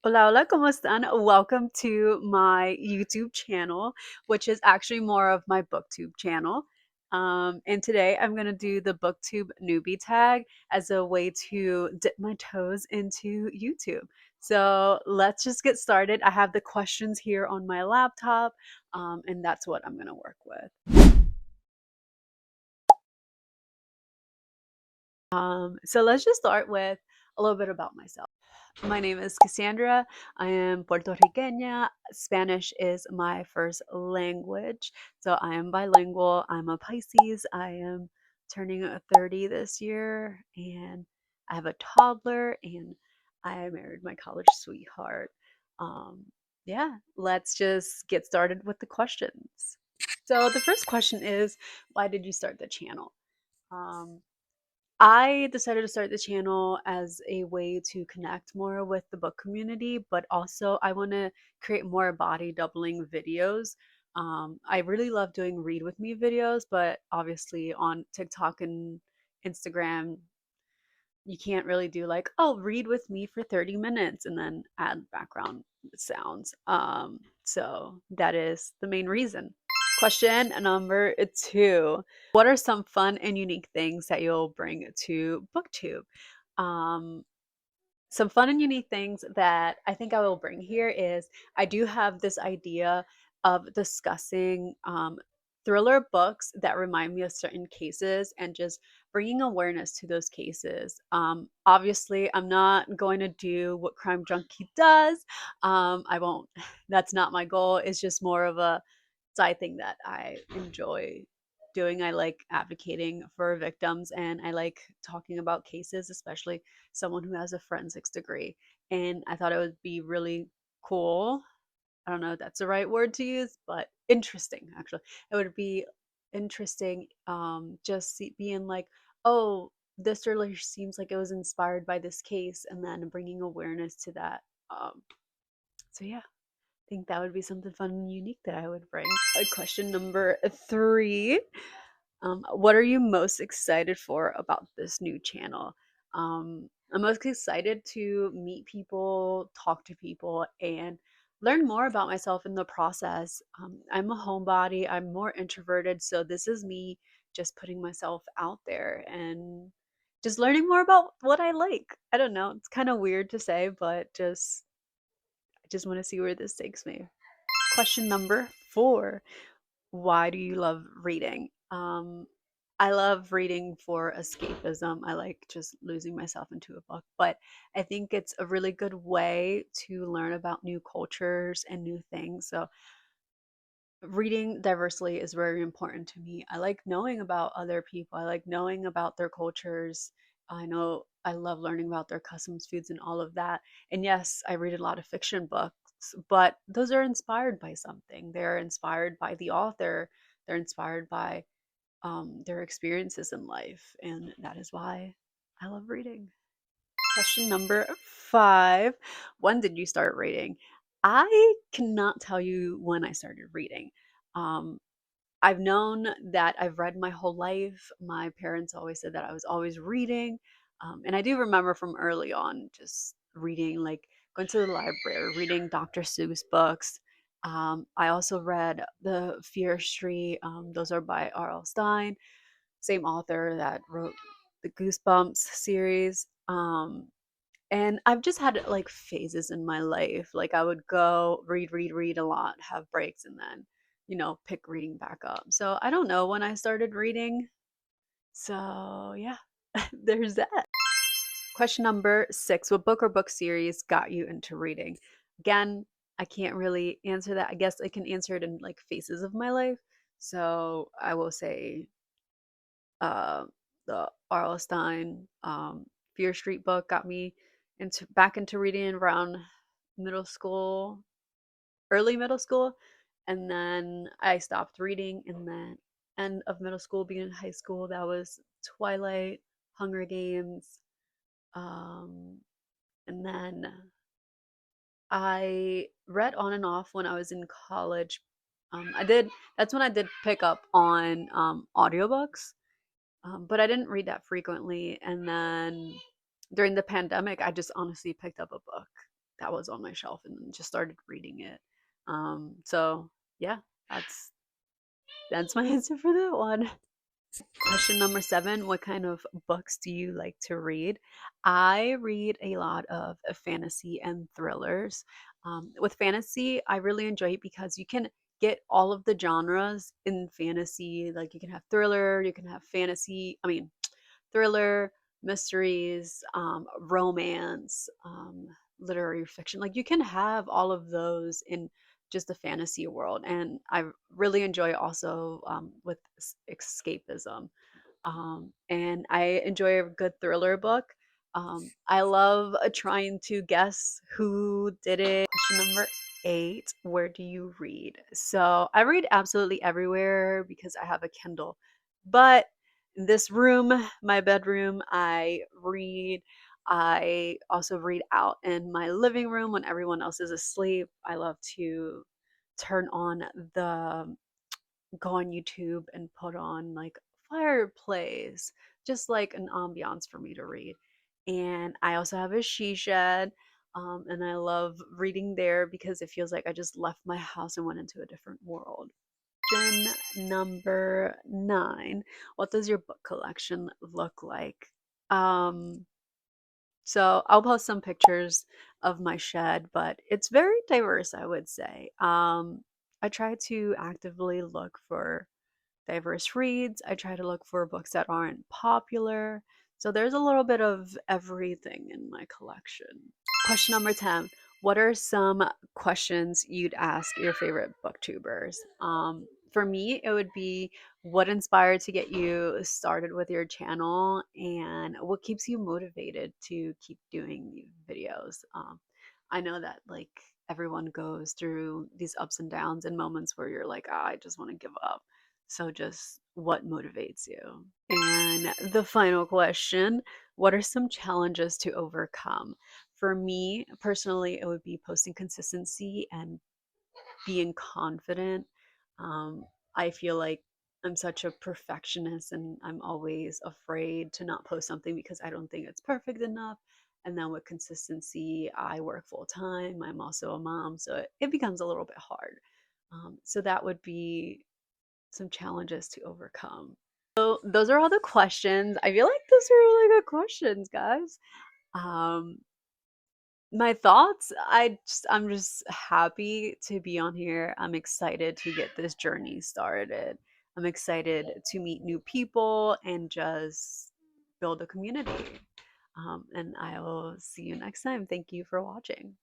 Hola, hola, ¿cómo están? Welcome to my YouTube channel, which is actually more of my Booktube channel. And today I'm going to do the Booktube Newbie Tag as a way to dip my toes into YouTube. So let's just get started. I have the questions here on my laptop, and that's what I'm going to work with. So let's just start with a little bit about myself. My name is Cassandra. I am Puerto Riqueña. Spanish is my first language. So I am bilingual. I'm a Pisces. I am turning 30 this year, and I have a toddler, and I married my college sweetheart. Um, yeah, let's just get started with the questions. So the first question is, why did you start the channel? Um, I decided to start the channel as a way to connect more with the book community, but also I want to create more body doubling videos. I really love doing read with me videos, but obviously on TikTok and Instagram, you can't really do like, oh, read with me for 30 minutes and then add background sounds. So that is the main reason. Question number two. What are some fun and unique things that you'll bring to BookTube? Um, some fun and unique things that I think I will bring here is I do have this idea of discussing thriller books that remind me of certain cases and just bringing awareness to those cases. Obviously, I'm not going to do what Crime Junkie does. I won't, that's not my goal. It's just more of a side thing that I enjoy doing. I like advocating for victims and I like talking about cases, especially someone who has a forensics degree. And I thought it would be really cool. I don't know if that's the right word to use, but interesting, actually. It would be interesting just being like, oh, this really seems like it was inspired by this case, and then bringing awareness to that. So, yeah. Think that would be something fun and unique that I would bring. Question number three. What are you most excited for about this new channel? I'm most excited to meet people, talk to people, and learn more about myself in the process. I'm a homebody, I'm more introverted, so this is me just putting myself out there and just learning more about what I like. I don't know, it's kind of weird to say, but I just want to see where this takes me. Question number four. Why do you love reading? I love reading for escapism. I like just losing myself into a book, but I think it's a really good way to learn about new cultures and new things. So, reading diversely is very important to me. I like knowing about other people, I like knowing about their cultures. I know I love learning about their customs, foods, and all of that. And yes, I read a lot of fiction books, but those are inspired by something. They're inspired by the author, they're inspired by their experiences in life. And that is why I love reading. Question number five. When did you start reading? I cannot tell you when I started reading. Um, I've known that I've read my whole life. My parents always said that I was always reading. And I do remember from early on just reading, like going to the library, reading Dr. Seuss books. I also read The Fear Street. Those are by R.L. Stein, same author that wrote the Goosebumps series. And I've just had like phases in my life. Like I would go read a lot, have breaks, and then, pick reading back up. So I don't know when I started reading. So yeah, there's that. Question number six. What book or book series got you into reading? Again, I can't really answer that. I guess I can answer it in like phases of my life. So I will say uh, the R.L. Stein Fear Street book got me into back into reading around middle school, early middle school, and then I stopped reading in the end of middle school, beginning of high school. That was Twilight, Hunger Games, um, and then I read on and off when I was in college. I did. That's when I did pick up on audiobooks, but I didn't read that frequently. And then during the pandemic, I just honestly picked up a book that was on my shelf and then just started reading it. So yeah, that's that's my answer for that one. Question number 7, what kind of books do you like to read? I read a lot of fantasy and thrillers. With fantasy, I really enjoy it because you can get all of the genres in fantasy. Like you can have thriller, you can have fantasy, I mean, thriller, mysteries, romance, literary fiction. Like you can have all of those in just the fantasy world. And I really enjoy also with escapism. And I enjoy a good thriller book. I love trying to guess who did it. Question number 8, where do you read? So I read absolutely everywhere because I have a Kindle. But in this room, my bedroom, I read. I also read out in my living room when everyone else is asleep. I love to turn on the go on YouTube and put on like fireplace, just like an ambiance for me to read. And I also have a she shed, and I love reading there because it feels like I just left my house and went into a different world. Question number 9. What does your book collection look like? Um, so I'll post some pictures of my shed, but it's very diverse, I would say. I try to actively look for diverse reads. I try to look for books that aren't popular. So there's a little bit of everything in my collection. Question number 10. What are some questions you'd ask your favorite booktubers? For me, it would be what inspired to get you started with your channel and what keeps you motivated to keep doing these videos. I know that like everyone goes through these ups and downs and moments where you're like, I just want to give up. So just what motivates you? And the final question, what are some challenges to overcome? For me personally, it would be posting consistency and being confident. Um, I feel like I'm such a perfectionist and I'm always afraid to not post something because I don't think it's perfect enough. And then with consistency, I work full time. I'm also a mom, so it becomes a little bit hard. So that would be some challenges to overcome. So those are all the questions. I feel like those are really good questions, guys. Um, my thoughts, I'm just happy to be on here. I'm excited to get this journey started. I'm excited to meet new people and just build a community. And I will see you next time. Thank you for watching.